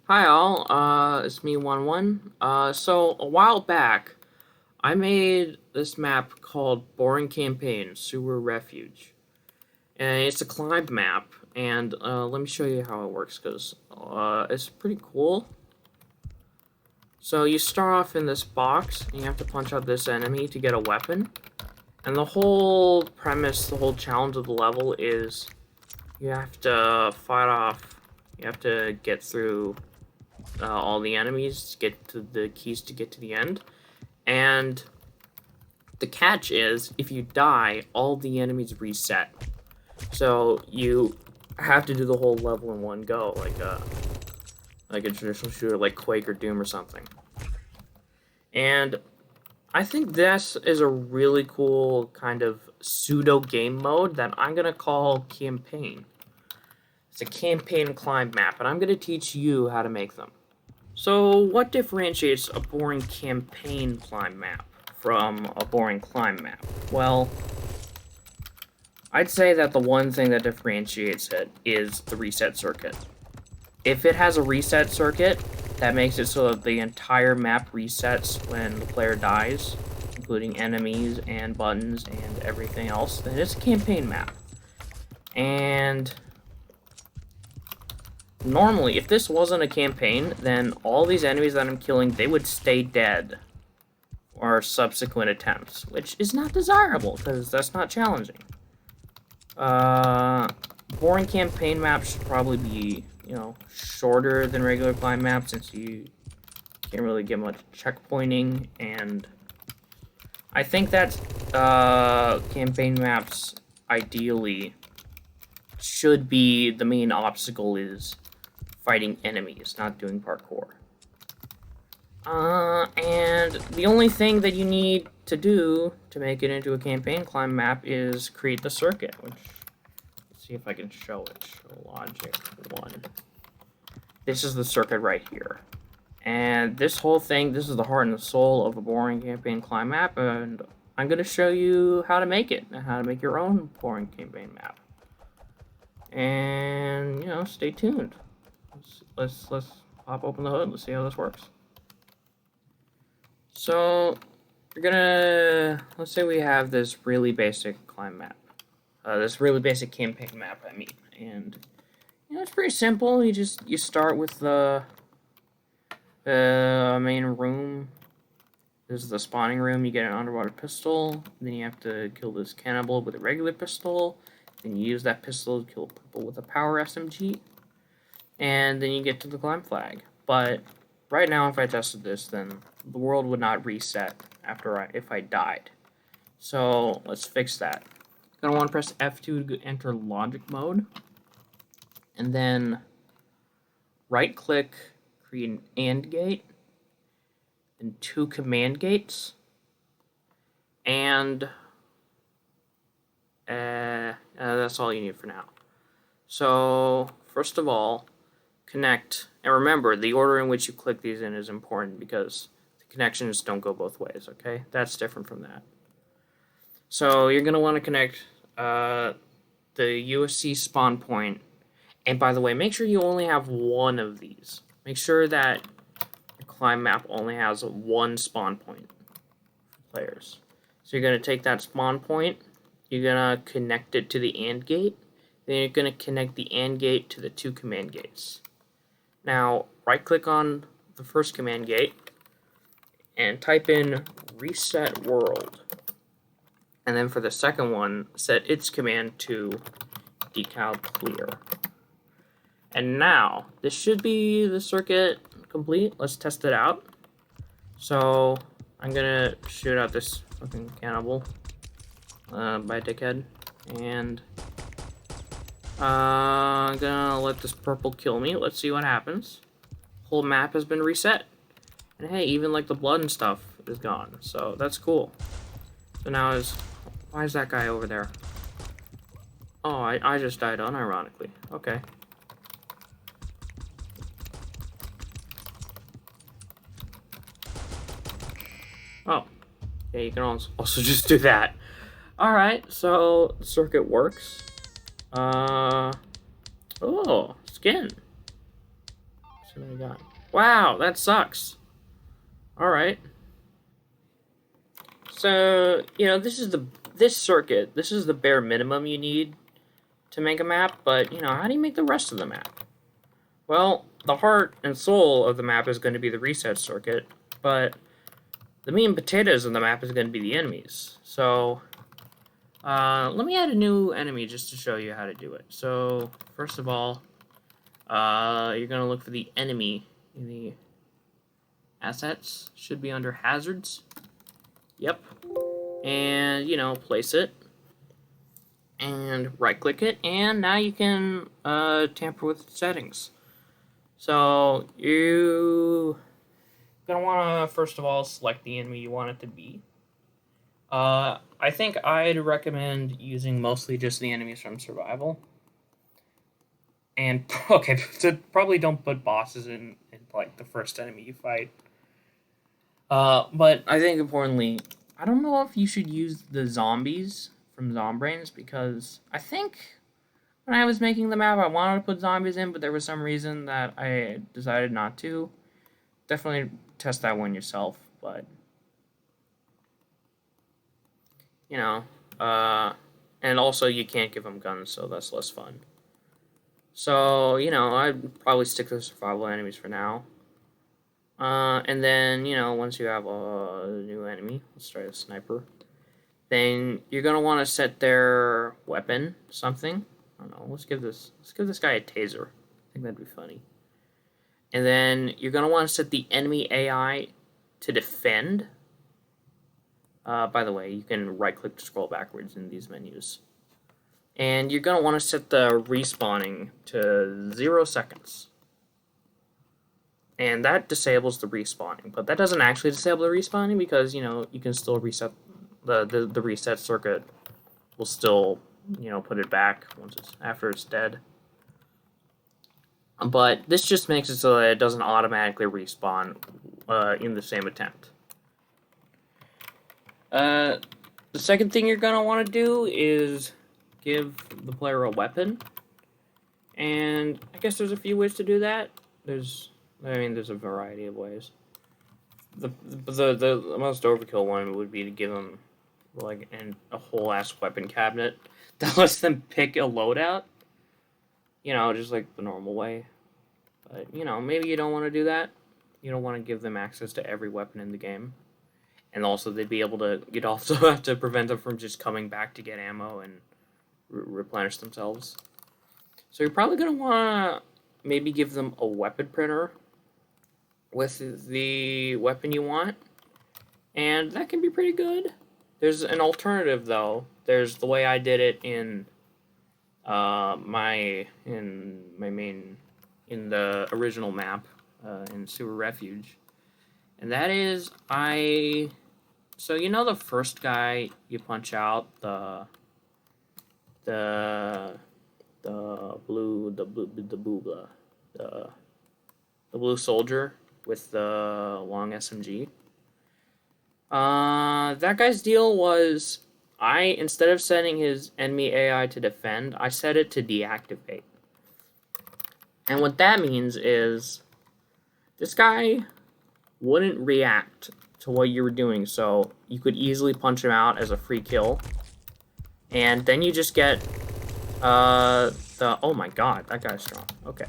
Hi all, it's me 1-1. So a while back, I made this map called Boring Campaign Sewer Refuge. And it's a climb map, and let me show you how it works, because it's pretty cool. So you start off in this box, and you have to punch out this enemy to get a weapon. And the whole premise, the whole challenge of the level is you have to fight off, you have to get through all the enemies to get to the keys to get to the end. And the catch is, if you die, all the enemies reset. So you have to do the whole level in one go, like a traditional shooter like Quake or Doom or something. And I think this is a really cool kind of pseudo game mode that I'm gonna call campaign. It's a campaign climb map, and I'm gonna teach you how to make them. So, what differentiates a boring campaign climb map from a boring climb map? Well, I'd say that the one thing that differentiates it is the reset circuit. If it has a reset circuit, that makes it so that the entire map resets when the player dies, including enemies and buttons and everything else, then it's a campaign map. And normally, if this wasn't a campaign, then all these enemies that I'm killing, they would stay dead for subsequent attempts, which is not desirable, because that's not challenging. Boring campaign maps should probably be, shorter than regular climb maps, since you can't really get much checkpointing, and I think that campaign maps, ideally, should be the main obstacle is fighting enemies, not doing parkour. And the only thing that you need to do to make it into a campaign climb map is create the circuit, which, let's see if I can show it. Show logic 1. This is the circuit right here. And this whole thing, this is the heart and the soul of a boring campaign climb map, and I'm going to show you how to make it, and how to make your own boring campaign map. And, stay tuned. Let's pop open the hood. Let's see how this works. So let's say we have this really basic climb map, this really basic campaign map. And it's pretty simple. You start with the main room. This is the spawning room. You get an underwater pistol. Then you have to kill this cannibal with a regular pistol. Then you use that pistol to kill people with a power SMG. And then you get to the climb flag. But right now, if I tested this, then the world would not reset if I died. So let's fix that. You're gonna want to press F2 to enter logic mode, and then right-click, create an AND gate, and 2 command gates, and that's all you need for now. So first of all, connect, and remember, the order in which you click these in is important, because the connections don't go both ways, okay? That's different from that. So you're going to want to connect the USC spawn point, and by the way, make sure you only have one of these. Make sure that your climb map only has one spawn point for players. So you're going to take that spawn point, you're going to connect it to the AND gate, then you're going to connect the AND gate to the 2 command gates. Now, right-click on the first command gate and type in reset world. And then for the second one, set its command to decal clear. And now, this should be the circuit complete. Let's test it out. So, I'm gonna shoot out this fucking cannibal by dickhead. And I'm gonna let this purple kill me. Let's see what happens. Whole map has been reset. And hey, even like the blood and stuff is gone. So that's cool. So now why is that guy over there? Oh, I just died unironically. Okay. Oh. Yeah, you can also just do that. Alright, so the circuit works. Oh, skin. see what I got. Wow, that sucks. Alright. So, you know, this is the bare minimum you need to make a map, but, you know, how do you make the rest of the map? Well, the heart and soul of the map is going to be the reset circuit, but the meat and potatoes of the map is going to be the enemies. So, let me add a new enemy just to show you how to do it. So, first of all, you're going to look for the enemy in the assets. Should be under hazards. Yep. And, you know, place it. And right-click it. And now you can tamper with settings. So, you're going to want to, first of all, select the enemy you want it to be. I think I'd recommend using mostly just the enemies from survival. And, okay, so probably don't put bosses in like, the first enemy you fight. But I think importantly, I don't know if you should use the zombies from Zombrains, because I think when I was making the map, I wanted to put zombies in, but there was some reason that I decided not to. Definitely test that one yourself, but, you know, and also you can't give them guns, so that's less fun. So, you know, I'd probably stick to survival enemies for now. And then, you know, once you have a new enemy, let's try a sniper, then you're going to want to set their weapon something. I don't know, let's give this guy a taser. I think that'd be funny. And then you're going to want to set the enemy AI to defend. By the way, you can right-click to scroll backwards in these menus. And you're going to want to set the respawning to 0 seconds. And that disables the respawning. But that doesn't actually disable the respawning because, you know, you can still reset the reset circuit will still, you know, put it back after it's dead. But this just makes it so that it doesn't automatically respawn in the same attempt. The second thing you're going to want to do is give the player a weapon. And I guess there's a few ways to do that. There's a variety of ways. The most overkill one would be to give them like a whole ass weapon cabinet that lets them pick a loadout. You know, just like the normal way. But you know, maybe you don't want to do that. You don't want to give them access to every weapon in the game. And also, you'd also have to prevent them from just coming back to get ammo and replenish themselves. So you're probably going to want to maybe give them a weapon printer with the weapon you want. And that can be pretty good. There's an alternative, though. There's the way I did it in the original map in Sewer Refuge. And that is, so you know the first guy you punch out, the blue soldier with the long SMG. That guy's deal was, instead of setting his enemy AI to defend, I set it to deactivate. And what that means is, this guy wouldn't react to what you were doing, so you could easily punch him out as a free kill. And then you just get, oh my god, that guy's strong. Okay.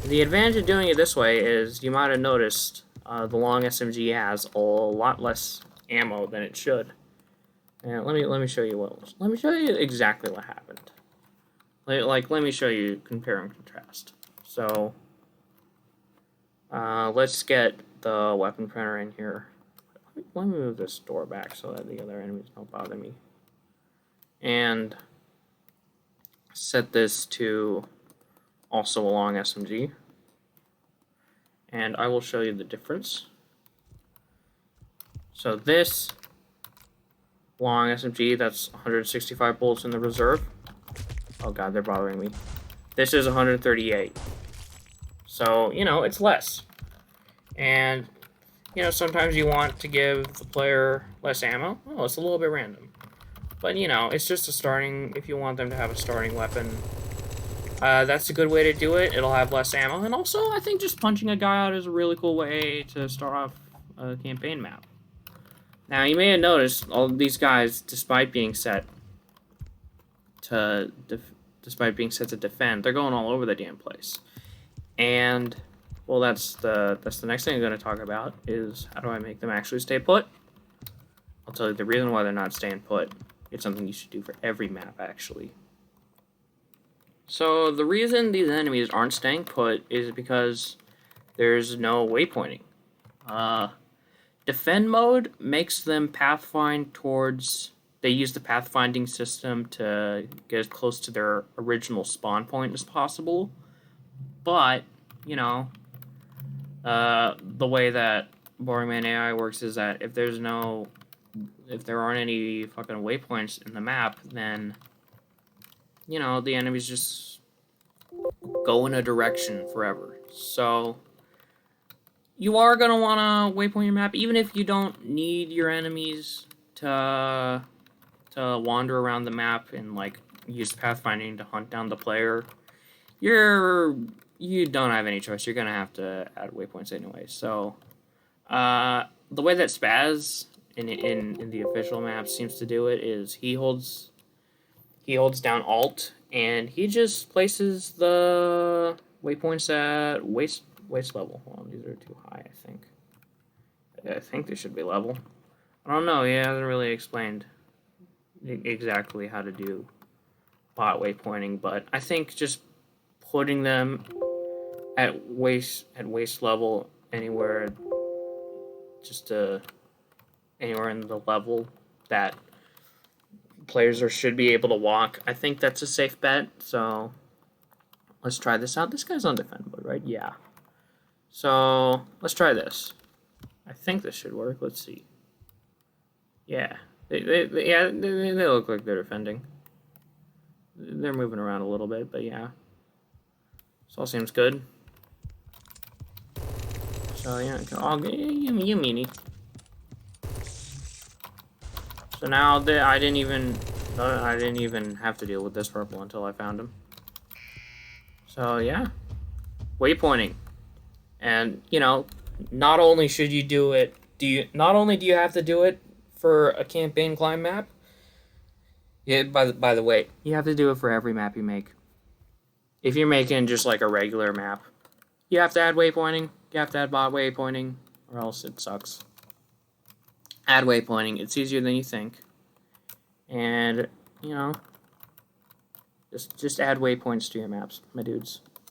The advantage of doing it this way is, you might have noticed, the long SMG has a lot less ammo than it should. And let me show you let me show you exactly what happened. Let me show you compare and contrast. So, let's get the weapon printer in here. Let me move this door back so that the other enemies don't bother me. And set this to also a long SMG. And I will show you the difference. So this long SMG, that's 165 bullets in the reserve. Oh god, they're bothering me. This is 138. So, you know, it's less. And, you know, sometimes you want to give the player less ammo. Oh, it's a little bit random. But, you know, it's just a starting, if you want them to have a starting weapon. That's a good way to do it. It'll have less ammo, and also I think just punching a guy out is a really cool way to start off a campaign map. Now you may have noticed all of these guys, despite being set to defend, they're going all over the damn place. And well, that's the next thing I'm going to talk about is how do I make them actually stay put. I'll tell you the reason why they're not staying put. It's something you should do for every map, actually. So the reason these enemies aren't staying put is because there's no waypointing. Defend mode makes them pathfind towards... They use the pathfinding system to get as close to their original spawn point as possible. But, you know, the way that Boring Man AI works is that if there aren't any fucking waypoints in the map, then, you know, the enemies just go in a direction forever. So you are going to want to waypoint your map, even if you don't need your enemies to wander around the map and, like, use pathfinding to hunt down the player. You don't have any choice. You're going to have to add waypoints anyway. So the way that Spaz in the official map seems to do it is he holds down Alt and he just places the waypoints at waist level. Hold on, these are too high, I think. I think they should be level. I don't know. He hasn't really explained exactly how to do bot waypointing, but I think just putting them at waist level anywhere anywhere in the level that players should be able to walk. I think that's a safe bet, so let's try this out. This guy's on defend mode, right? Yeah. So let's try this. I think this should work. Let's see. Yeah. They look like they're defending. They're moving around a little bit, but yeah. This all seems good. So yeah, you meanie. So now I didn't even have to deal with this purple until I found him. So yeah, waypointing, and you know, not only should you do it, do you have to do it for a campaign climb map? Yeah. By the way, you have to do it for every map you make. If you're making just like a regular map, you have to add waypointing. You have to add bot waypointing, or else it sucks. Add waypointing. It's easier than you think. And, you know, just add waypoints to your maps, my dudes.